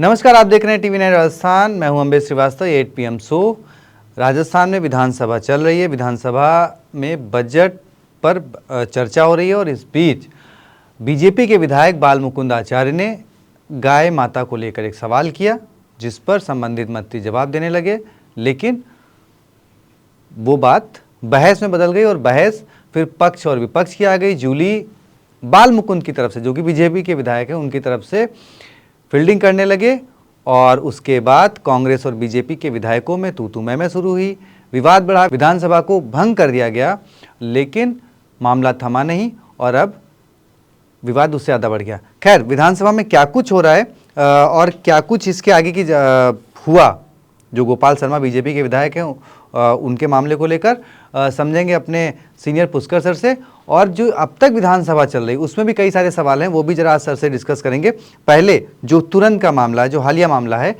नमस्कार, आप देख रहे हैं टीवी 9 राजस्थान। मैं हूं अम्बे श्रीवास्तव। 8 PM show. राजस्थान में विधानसभा चल रही है। विधानसभा में बजट पर चर्चा हो रही है और इस बीच बीजेपी के विधायक बाल मुकुंद आचार्य ने गाय माता को लेकर एक सवाल किया, जिस पर संबंधित मंत्री जवाब देने लगे, लेकिन वो बात बहस में बदल गई और बहस फिर पक्ष और विपक्ष की आ गई। जूली बाल मुकुंद की तरफ से, जो कि बीजेपी के विधायक हैं, उनकी तरफ से फील्डिंग करने लगे और उसके बाद कांग्रेस और बीजेपी के विधायकों में तू-तू मैं शुरू हुई। विवाद बढ़ा, विधानसभा को भंग कर दिया गया, लेकिन मामला थमा नहीं और अब विवाद उससे ज़्यादा बढ़ गया। खैर, विधानसभा में क्या कुछ हो रहा है और क्या कुछ इसके आगे की हुआ, जो गोपाल शर्मा बीजेपी के विधायक हैं उनके मामले को लेकर समझेंगे अपने सीनियर पुष्कर सर से। और जो अब तक विधानसभा चल रही उसमें भी कई सारे सवाल हैं, वो भी जरा सर से डिस्कस करेंगे। पहले जो तुरंत का मामला है, जो हालिया मामला है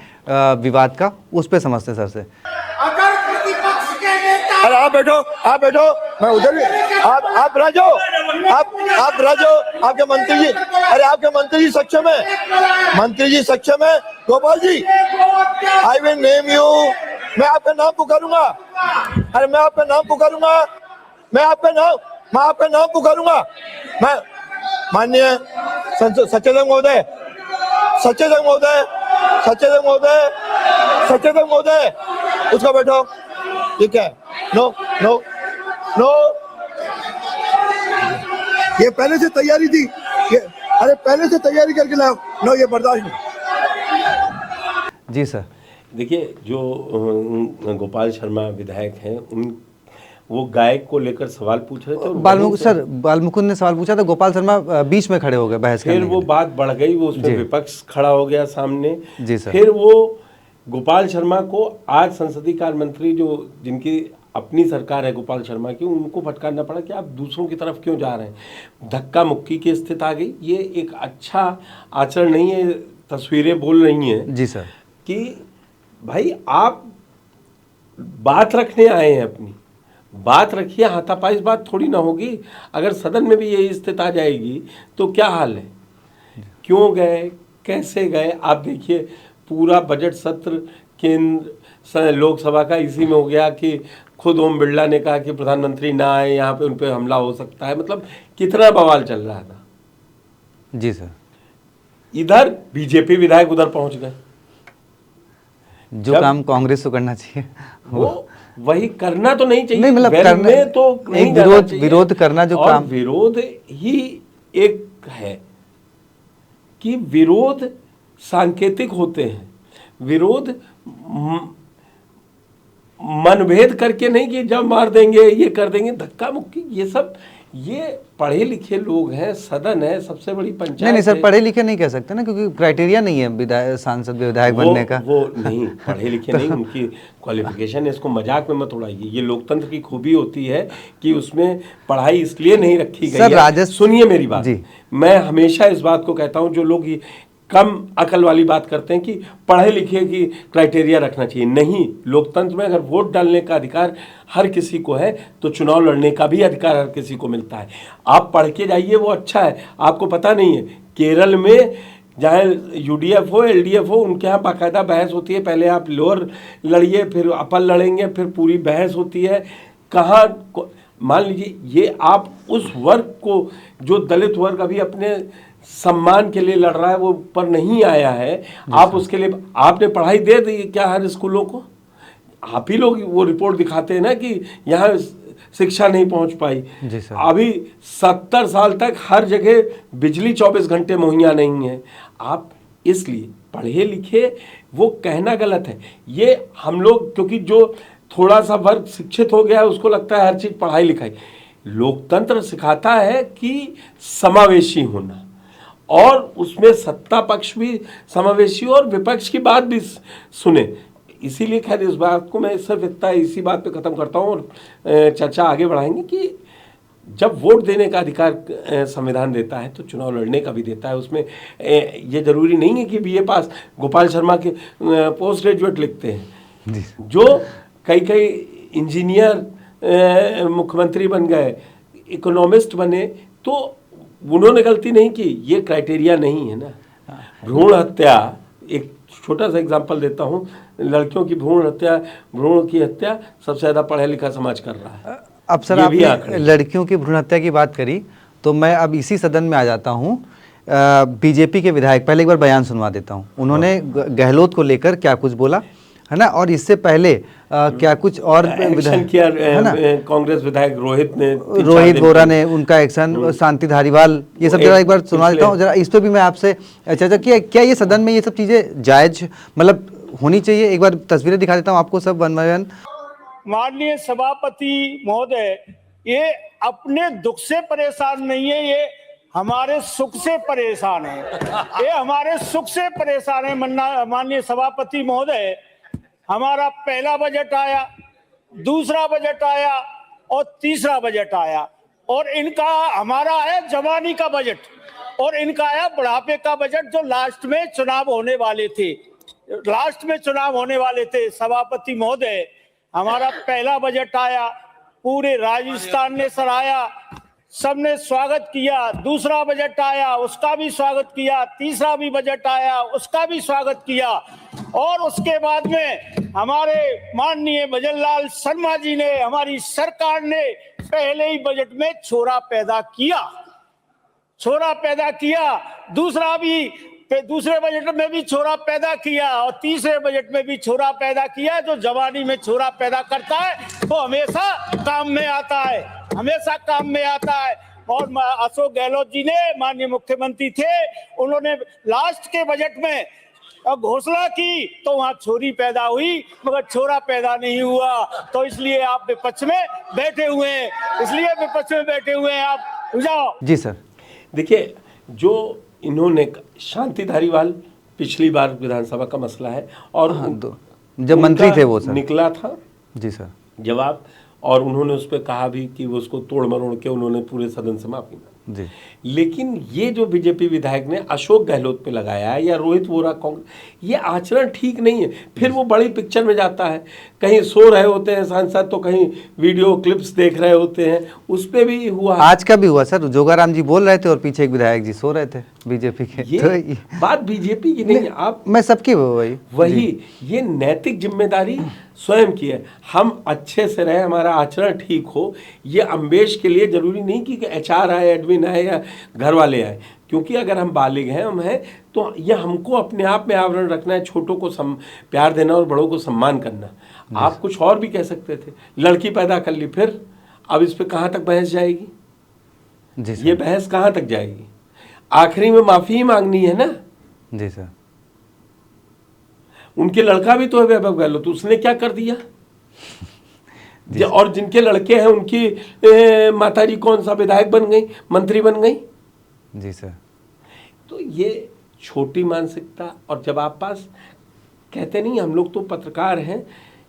विवाद का, उस पर समझते हैं सर से। अगर प्रतिपक्ष के नेता, अरे आप बैठो, मैं उधर भी, आप राजो, आप राजो, आपके मंत्री जी, अरे आपके मंत्री जी सक्षम है, मंत्री जी सक्षम है। Gopal ji, I will name you, मैं आपका नाम पुकारूंगा, अरे मैं आपका नाम पुकारूंगा, मैं आपका नाम पुकारूंगा। मैं माननीय सचेतक महोदय, उसका बैठो, ठीक है। नो, ये पहले से तैयारी थी, अरे पहले से तैयारी करके लाओ। नो, ये बर्दाश्त नहीं। जी सर। देखिए, जो गोपाल शर्मा विधायक हैं, वो गाय को लेकर सवाल पूछ रहे थे। बाल मुकुंद ने सवाल पूछा था, गोपाल शर्मा बीच में खड़े हो गए बहस करने के लिए। फिर वो बात बढ़ गई, वो उसमें विपक्ष खड़ा हो गया सामने। जी सर। फिर वो गोपाल शर्मा को आज संसदीय कार्य मंत्री, जो जिनकी अपनी सरकार है गोपाल शर्मा की, उनको फटकारना पड़ा कि आप दूसरों की तरफ क्यों जा रहे हैं। धक्का मुक्की की स्थिति आ गई। ये एक अच्छा आचरण नहीं है। तस्वीरें बोल रही हैं जी सर कि भाई आप बात रखने आए हैं, अपनी बात रखिए, हाथापाई बात थोड़ी ना होगी। अगर सदन में भी यही स्थिति आ जाएगी तो क्या हाल है। क्यों गए, कैसे गए, आप देखिए पूरा बजट सत्र केंद्र लोकसभा का इसी में हो गया कि खुद ओम बिरला ने कहा कि प्रधानमंत्री ना आए यहाँ पे, उन पे हमला हो सकता है। मतलब कितना बवाल चल रहा था। जी सर। इधर बीजेपी विधायक उधर पहुंच गए। जो काम कांग्रेस को करना चाहिए वो वही करना तो नहीं चाहिए। नहीं, मतलब करने तो एक विरोध करना जो काम, विरोध ही एक है कि विरोध सांकेतिक होते हैं। विरोध मनभेद करके नहीं कि जब मार देंगे, ये कर देंगे, धक्का मुक्की, ये सब, ये पढ़े लिखे लोग हैं, सदन है, सबसे बड़ी पंचायत। नहीं सर, पढ़े लिखे नहीं कह सकते ना, क्योंकि क्राइटेरिया नहीं है सांसद विधायक बनने का। वो नहीं, पढ़े लिखे नहीं, उनकी क्वालिफिकेशन है। इसको मजाक में मत उड़ाइए। ये लोकतंत्र की खूबी होती है कि उसमें पढ़ाई इसलिए नहीं रखी गई है। सुनिए मेरी बात जी। मैं हमेशा इस बात को कहता हूँ, जो लोग कम अकल वाली बात करते हैं कि पढ़े लिखे की क्राइटेरिया रखना चाहिए। नहीं, लोकतंत्र में अगर वोट डालने का अधिकार हर किसी को है, तो चुनाव लड़ने का भी अधिकार हर किसी को मिलता है। आप पढ़ के जाइए, वो अच्छा है। आपको पता नहीं है, केरल में जहाँ UDF हो, LDF हो, उनके यहाँ बाकायदा बहस होती है। पहले आप लोअर लड़िए, फिर अपर लड़ेंगे, फिर पूरी बहस होती है। कहाँ मान लीजिए, ये आप उस वर्ग को, जो दलित वर्ग अभी अपने सम्मान के लिए लड़ रहा है, वो ऊपर नहीं आया है, आप उसके लिए आपने पढ़ाई दे दी क्या हर स्कूलों को? आप ही लोग वो रिपोर्ट दिखाते हैं ना कि यहाँ शिक्षा नहीं पहुंच पाई। अभी 70 साल तक हर जगह बिजली 24 घंटे मुहैया नहीं है। आप इसलिए पढ़े लिखे, वो कहना गलत है। ये हम लोग, क्योंकि जो थोड़ा सा वर्ग शिक्षित हो गया है, उसको लगता है हर चीज़ पढ़ाई लिखाई। लोकतंत्र सिखाता है कि समावेशी होना, और उसमें सत्ता पक्ष भी समावेशी और विपक्ष की बात भी सुने। इसीलिए खैर इस बात को मैं सिर्फ इसी बात पे ख़त्म करता हूँ और चर्चा आगे बढ़ाएंगे कि जब वोट देने का अधिकार संविधान देता है, तो चुनाव लड़ने का भी देता है। उसमें ये जरूरी नहीं है कि BA पास गोपाल शर्मा के पोस्ट ग्रेजुएट लिखते हैं। जो कई इंजीनियर मुख्यमंत्री बन गए, इकोनॉमिस्ट बने, तो उन्होंने गलती नहीं की। ये क्राइटेरिया नहीं है ना। भ्रूण हत्या एक छोटा सा एग्जांपल देता हूँ, लड़कियों की भ्रूण की हत्या सबसे ज़्यादा पढ़ा लिखा समाज कर रहा है। अब सर आपने लड़कियों की भ्रूण हत्या की बात करी तो मैं अब इसी सदन में आ जाता हूँ। बीजेपी के विधायक, पहले एक बार बयान सुनवा देता हूँ, उन्होंने गहलोत को लेकर क्या कुछ बोला है ना, और इससे पहले क्या कुछ और एक्शन किया है ना, कांग्रेस विधायक रोहित बोरा ने उनका एक्शन, शांति धारीवाल, ये सब जरा एक बार सुना देता हूँ जरा, इस पर भी मैं आपसे चर्चा किया। क्या ये सदन में ये सब चीजें जायज मतलब होनी चाहिए? एक बार तस्वीरें दिखा देता हूँ आपको सब वन बाय वन। माननीय सभापति महोदय, ये अपने दुख से परेशान नहीं है, ये हमारे सुख से परेशान है, ये हमारे सुख से परेशान है। माननीय सभापति महोदय, हमारा पहला बजट आया, दूसरा बजट आया और तीसरा बजट आया, और इनका हमारा है जवानी का बजट, और इनका आया बुढ़ापे का बजट, जो लास्ट में चुनाव होने वाले थे। सभापति महोदय, हमारा पहला बजट आया, पूरे राजस्थान ने सराहा, सबने स्वागत किया। दूसरा बजट आया, उसका भी स्वागत किया। तीसरा भी बजट आया, उसका भी स्वागत किया। और उसके बाद में हमारे माननीय भजनलाल शर्मा जी ने, हमारी सरकार ने पहले ही बजट में छोरा पैदा किया। दूसरे बजट में भी छोरा पैदा किया और तीसरे बजट में भी छोरा पैदा किया। जो जवानी में छोरा पैदा करता है वो हमेशा काम में आता है। और अशोक गहलोत जी ने, माननीय मुख्यमंत्री थे, उन्होंने लास्ट के बजट में घोषणा की तो वहां छोरी पैदा हुई मगर छोरा पैदा नहीं हुआ। तो इसलिए आप विपक्ष में बैठे हुए हैं, आप जाओ। जी सर, देखिए, जो इन्होंने शांति धारीवाल पिछली बार विधानसभा का मसला है, और जब मंत्री थे वो सर निकला था जी सर जवाब, और उन्होंने उस पर कहा भी कि वो उसको तोड़ मरोड़ के उन्होंने पूरे सदन से माफी मांगी जी। लेकिन ये जो बीजेपी विधायक ने अशोक गहलोत पे लगाया है या रोहित वोरा कांग्रेस, ये आचरण ठीक नहीं है। फिर वो बड़ी पिक्चर में जाता है, कहीं सो रहे होते हैं सांसद तो कहीं वीडियो क्लिप्स देख रहे होते हैं, उस पे भी हुआ। आज का भी हुआ सर, जोगाराम जी बोल रहे थे और पीछे एक विधायक जी सो रहे थे बीजेपी के। ये बात बीजेपी की नहीं है, आप मैं सबकी वही ये नैतिक जिम्मेदारी स्वयं की है। हम अच्छे से रहे, हमारा आचरण ठीक हो, ये अम्बेश के लिए जरूरी नहीं कि HR आए, एडमिन आए या घर वाले आए, क्योंकि अगर हम बालिग हैं, हम हैं, तो ये हमको अपने आप में आवरण रखना है, छोटों को प्यार देना और बड़ों को सम्मान करना। आप कुछ और भी कह सकते थे, लड़की पैदा कर ली, फिर अब इस पे कहाँ तक बहस जाएगी? ये बहस कहाँ तक जाएगी? आखिरी में माफी ही मांगनी है ना। जी सर, उनके लड़का भी तो है वैभव गहलोत, तो उसने क्या कर दिया? और जिनके लड़के हैं उनकी माताजी कौन सा विधायक बन गई, मंत्री बन गई? जी सर। तो ये छोटी मानसिकता, और जब आप पास, कहते नहीं हम लोग तो पत्रकार हैं,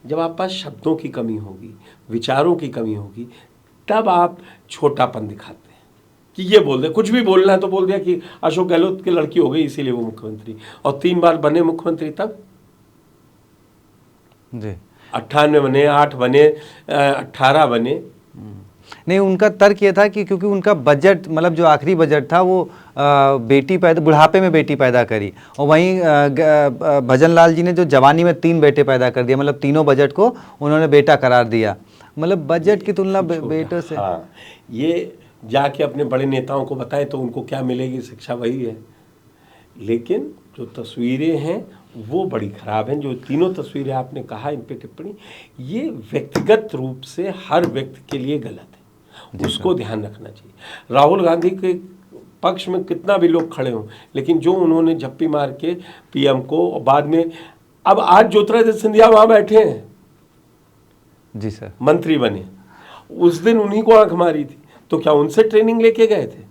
जब आप पास शब्दों की कमी होगी, विचारों की कमी होगी, तब आप छोटापन दिखाते हैं कि ये बोल दे, कुछ भी बोलना है तो बोल दिया कि अशोक गहलोत की लड़की हो गई इसीलिए वो मुख्यमंत्री, और 3 बार बने मुख्यमंत्री तब जी 98 बने, 8 बने, 18 बने। नहीं, उनका तर्क ये था कि क्योंकि उनका बजट, मतलब जो आखिरी बजट था वो बुढ़ापे में बेटी पैदा करी, और वहीं भजनलाल जी ने जो जवानी में 3 बेटे पैदा कर दिया, मतलब तीनों बजट को उन्होंने बेटा करार दिया। मतलब बजट की तुलना बेटों से। हाँ, ये जाके अपने बड़े नेताओं को बताएं तो उनको क्या मिलेगी? शिक्षा वही है। लेकिन जो तस्वीरें हैं वो बड़ी खराब हैं। जो तीनों तस्वीरें आपने कहा, इन पे टिप्पणी, ये व्यक्तिगत रूप से हर व्यक्ति के लिए गलत है, उसको ध्यान रखना चाहिए। राहुल गांधी के पक्ष में कितना भी लोग खड़े हों, लेकिन जो उन्होंने झप्पी मार के PM को, और बाद में अब आज ज्योतिरादित्य सिंधिया वहाँ बैठे हैं, जी सर, मंत्री बने, उस दिन उन्हीं को आंख मारी थी, तो क्या उनसे ट्रेनिंग लेके गए थे?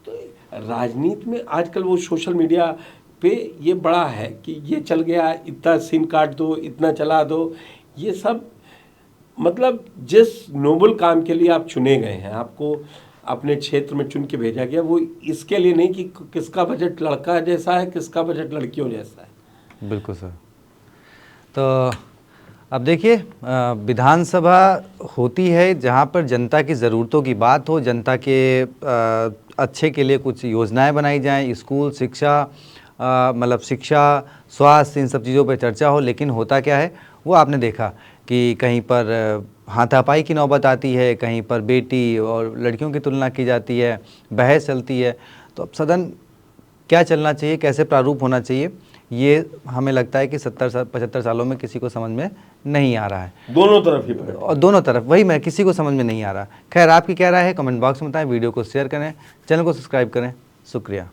तो राजनीति में आजकल वो सोशल मीडिया पे ये बड़ा है कि ये चल गया, इतना सीन काट दो, इतना चला दो, ये सब मतलब जिस नोबल काम के लिए आप चुने गए हैं, आपको अपने क्षेत्र में चुन के भेजा गया, वो इसके लिए नहीं कि किसका बजट लड़का जैसा है, किसका बजट लड़कियों जैसा है। बिल्कुल सर। तो अब देखिए, विधानसभा होती है जहाँ पर जनता की ज़रूरतों की बात हो, जनता के अच्छे के लिए कुछ योजनाएं बनाई जाएं, स्कूल, शिक्षा, मतलब शिक्षा, स्वास्थ्य, इन सब चीज़ों पर चर्चा हो, लेकिन होता क्या है वो आपने देखा कि कहीं पर हाथापाई की नौबत आती है, कहीं पर बेटी और लड़कियों की तुलना की जाती है, बहस चलती है। तो अब सदन क्या चलना चाहिए, कैसे प्रारूप होना चाहिए, ये हमें लगता है कि 75 सालों में किसी को समझ में नहीं आ रहा है। दोनों तरफ ही पड़े और दोनों तरफ, वही मैं, किसी को समझ में नहीं आ रहा। खैर, आपकी क्या राय है कमेंट बॉक्स में बताएं, वीडियो को शेयर करें, चैनल को सब्सक्राइब करें। शुक्रिया।